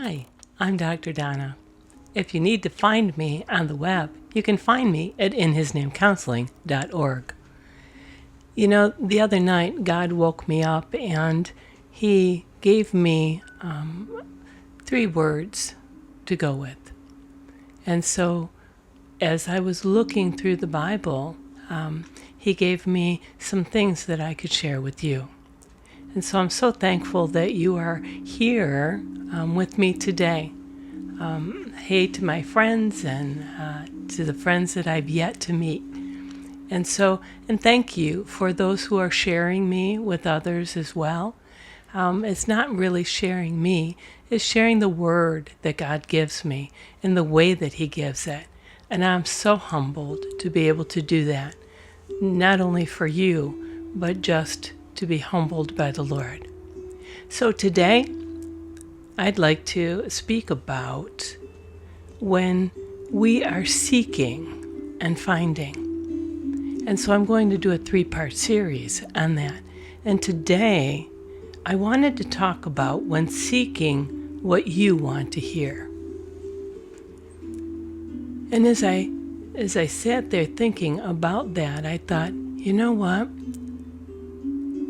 Hi, I'm Dr. Donna. If you need to find me on the web, you can find me at inhisnamecounseling.org. You know, the other night, God woke me up and He gave me 3 words to go with. And so, as I was looking through the Bible, He gave me some things that I could share with you. And so I'm so thankful that you are here with me today. Hey to my friends and to the friends that I've yet to meet. And thank you for those who are sharing me with others as well. It's not really sharing me, it's sharing the word that God gives me in the way that He gives it. And I'm so humbled to be able to do that, not only for you, but just to be humbled by the Lord. So today, I'd like to speak about when we are seeking and finding. And so I'm going to do a 3-part series on that. And today, I wanted to talk about when seeking what you want to hear. And as I sat there thinking about that, I thought, you know what?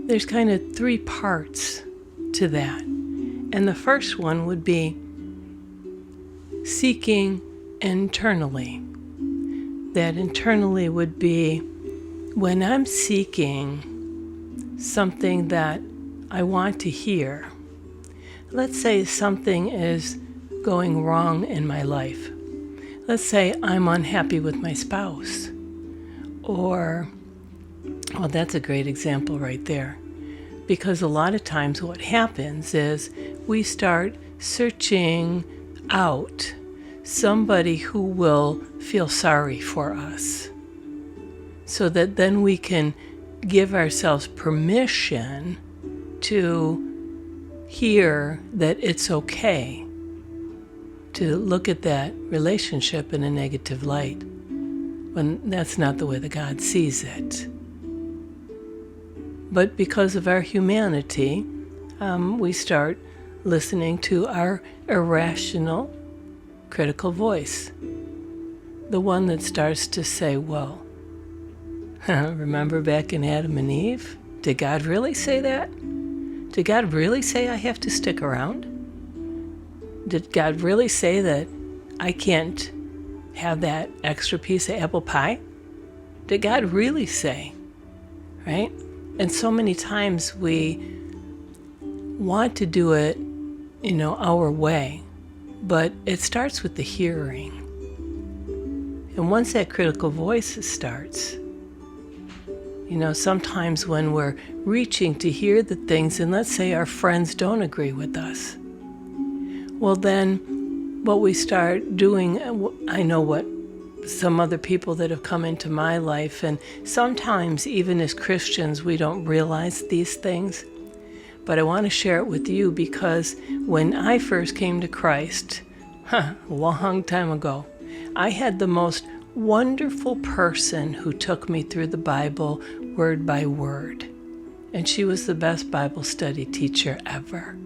There's kind of 3 parts to that. And the first one would be seeking internally. That internally would be when I'm seeking something that I want to hear. Let's say something is going wrong in my life. Let's say I'm unhappy with my spouse. Or, well, that's a great example right there. Because a lot of times what happens is we start searching out somebody who will feel sorry for us, so that then we can give ourselves permission to hear that it's okay to look at that relationship in a negative light, when that's not the way that God sees it. But because of our humanity, we start listening to our irrational, critical voice. The one that starts to say, well, remember back in Adam and Eve? Did God really say that? Did God really say I have to stick around? Did God really say that I can't have that extra piece of apple pie? Did God really say? Right? And so many times we want to do it, our way, but it starts with the hearing. And once that critical voice starts, sometimes when we're reaching to hear the things, and let's say our friends don't agree with us, well then what we start doing, I know what some other people that have come into my life, and sometimes even as Christians we don't realize these things, but I want to share it with you because when I first came to Christ, a long time ago, I had the most wonderful person who took me through the Bible word by word, and she was the best Bible study teacher ever,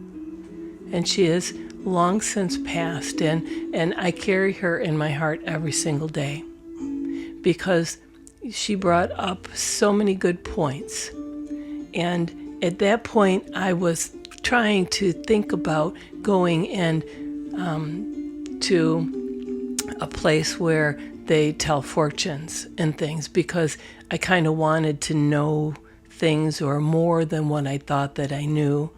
and she is long since passed, and I carry her in my heart every single day because she brought up so many good points. And at that point I was trying to think about going in to a place where they tell fortunes and things, because I kind of wanted to know things or more than what I thought that I knew,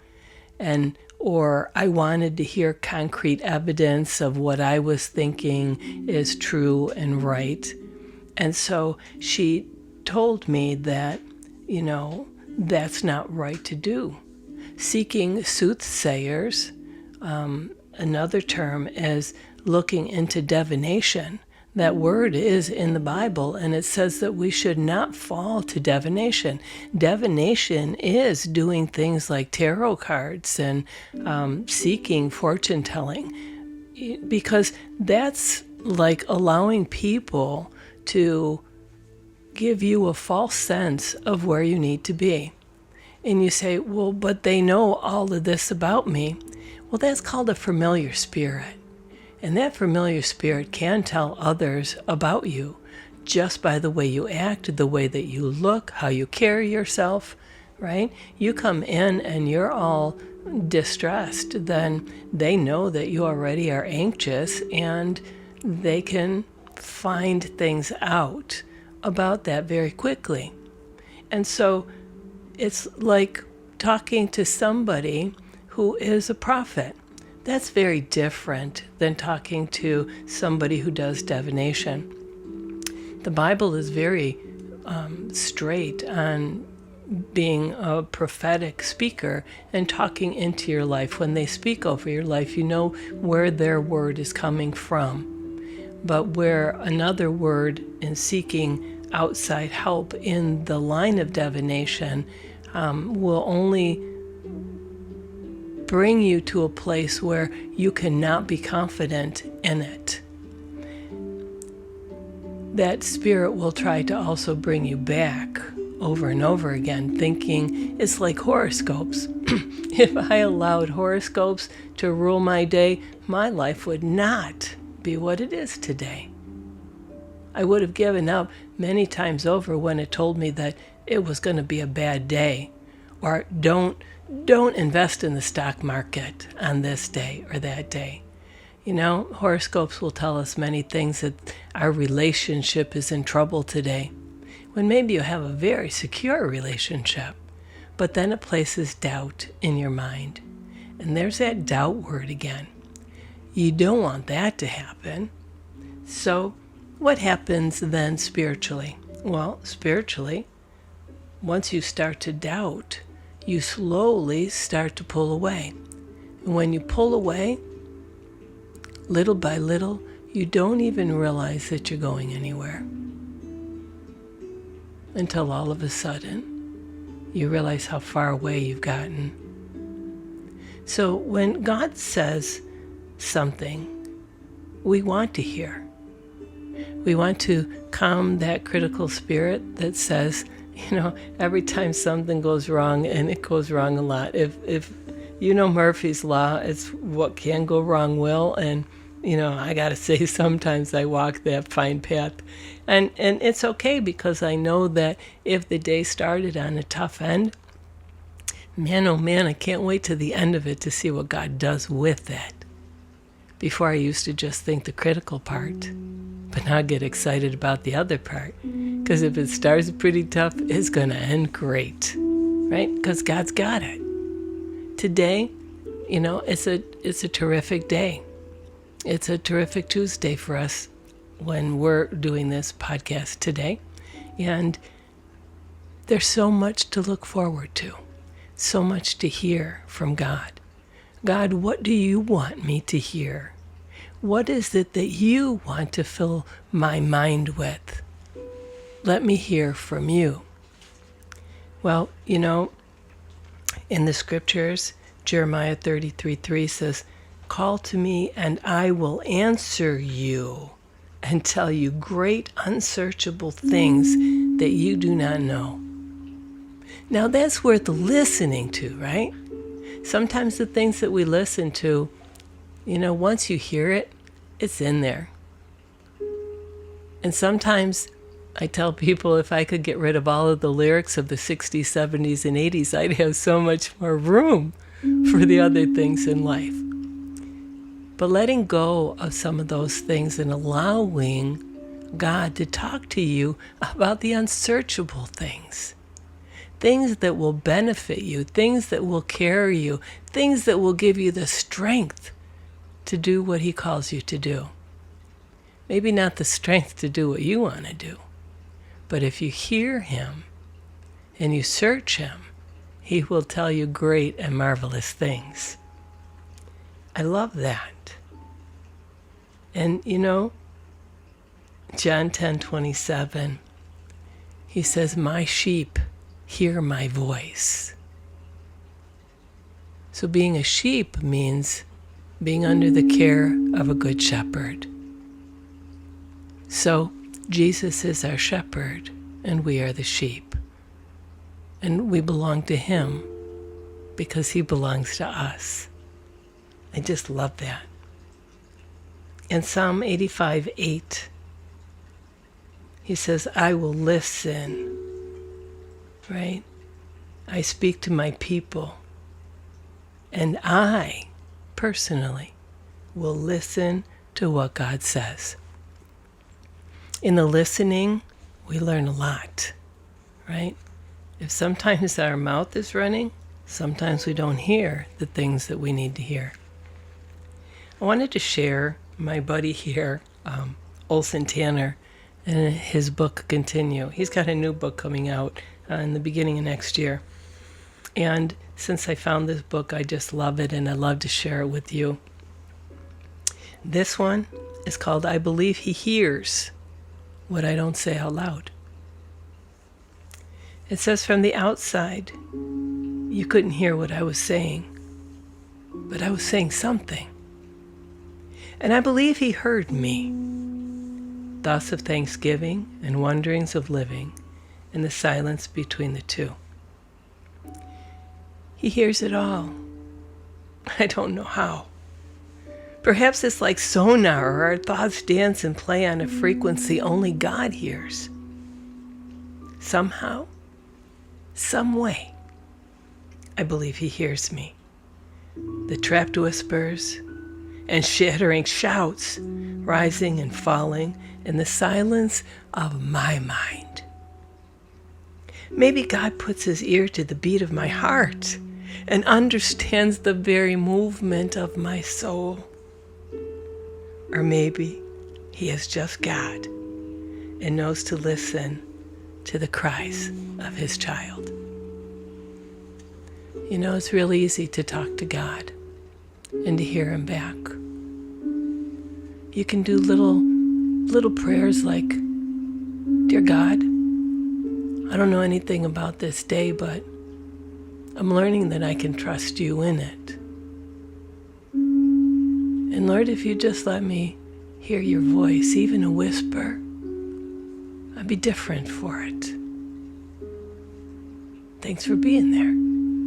or I wanted to hear concrete evidence of what I was thinking is true and right. And so she told me that, that's not right to do. Seeking soothsayers, another term is looking into divination. That word is in the Bible, and it says that we should not fall to divination. Divination is doing things like tarot cards and seeking fortune telling, because that's like allowing people to give you a false sense of where you need to be. And you say, well, but they know all of this about me. Well, that's called a familiar spirit. And that familiar spirit can tell others about you just by the way you act, the way that you look, how you carry yourself, right? You come in and you're all distressed, then they know that you already are anxious, and they can find things out about that very quickly. And so it's like talking to somebody who is a prophet. That's very different than talking to somebody who does divination. The Bible is very straight on being a prophetic speaker and talking into your life. When they speak over your life, you know where their word is coming from. But where another word in seeking outside help in the line of divination will only bring you to a place where you cannot be confident in it. That spirit will try to also bring you back over and over again, thinking it's like horoscopes. If I allowed horoscopes to rule my day, my life would not be what it is today. I would have given up many times over when it told me that it was going to be a bad day, or don't invest in the stock market on this day or that day. You know, horoscopes will tell us many things, that our relationship is in trouble today, when maybe you have a very secure relationship, but then it places doubt in your mind. And there's that doubt word again. You don't want that to happen. So what happens then spiritually? Well, spiritually, once you start to doubt, you slowly start to pull away. And when you pull away, little by little, you don't even realize that you're going anywhere. Until all of a sudden, you realize how far away you've gotten. So when God says something, we want to hear. We want to calm that critical spirit that says, you know, every time something goes wrong, and it goes wrong a lot. If you know Murphy's Law, it's what can go wrong will, and you know, I gotta say, sometimes I walk that fine path. And it's okay, because I know that if the day started on a tough end, man, oh man, I can't wait to the end of it to see what God does with that. Before I used to just think the critical part, but now I get excited about the other part. Because if it starts pretty tough, it's gonna end great, right? Because God's got it. Today, you know, it's a terrific day. It's a terrific Tuesday for us when we're doing this podcast today. And there's so much to look forward to, so much to hear from God. God, what do you want me to hear? What is it that you want to fill my mind with? Let me hear from you. Well, you know, in the scriptures, Jeremiah 33:3 says, "Call to me and I will answer you and tell you great unsearchable things that you do not know." Now that's worth listening to, right? Sometimes the things that we listen to, you know, once you hear it, it's in there. And sometimes I tell people, if I could get rid of all of the lyrics of the 60s, 70s, and 80s, I'd have so much more room for the other things in life. But letting go of some of those things and allowing God to talk to you about the unsearchable things. Things that will benefit you, things that will carry you, things that will give you the strength to do what He calls you to do. Maybe not the strength to do what you want to do, but if you hear Him and you search Him, He will tell you great and marvelous things. I love that. And you know, John 10:27, He says, "My sheep hear my voice." So being a sheep means being under the care of a good shepherd. So Jesus is our shepherd, and we are the sheep. And we belong to Him because He belongs to us. I just love that. In Psalm 85:8, he says, I will listen, right? I speak to my people, and I, personally, will listen to what God says. In the listening, we learn a lot, right? If sometimes our mouth is running, sometimes we don't hear the things that we need to hear. I wanted to share my buddy here, Olson Tanner, and his book Continue. He's got a new book coming out in the beginning of next year. And since I found this book, I just love it, and I love to share it with you. This one is called I Believe He Hears What I Don't Say Out Loud. It says, from the outside, you couldn't hear what I was saying, but I was saying something. And I believe He heard me. Thoughts of thanksgiving and wonderings of living in the silence between the two. He hears it all. I don't know how. Perhaps it's like sonar, or our thoughts dance and play on a frequency only God hears. Somehow, some way, I believe He hears me. The trapped whispers and shattering shouts rising and falling in the silence of my mind. Maybe God puts His ear to the beat of my heart and understands the very movement of my soul. Or maybe He is just God and knows to listen to the cries of His child. You know, it's real easy to talk to God and to hear Him back. You can do little prayers like, Dear God, I don't know anything about this day, but I'm learning that I can trust You in it. And Lord, if You just let me hear Your voice, even a whisper, I'd be different for it. Thanks for being there.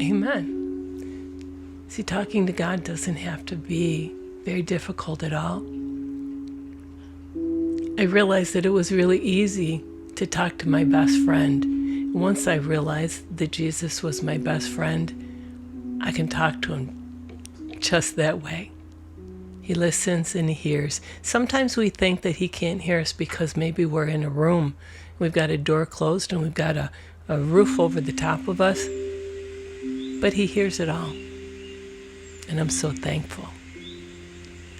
Amen. See, talking to God doesn't have to be very difficult at all. I realized that it was really easy to talk to my best friend. Once I realized that Jesus was my best friend, I can talk to Him just that way. He listens and He hears. Sometimes we think that He can't hear us because maybe we're in a room. We've got a door closed and we've got a roof over the top of us. But He hears it all. And I'm so thankful.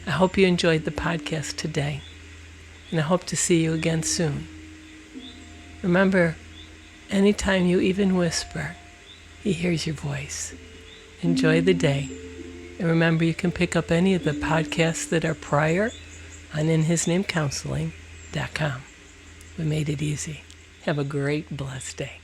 I hope you enjoyed the podcast today. And I hope to see you again soon. Remember, anytime you even whisper, He hears your voice. Enjoy the day. And remember, you can pick up any of the podcasts that are prior on InHisNameCounseling.com. We made it easy. Have a great, blessed day.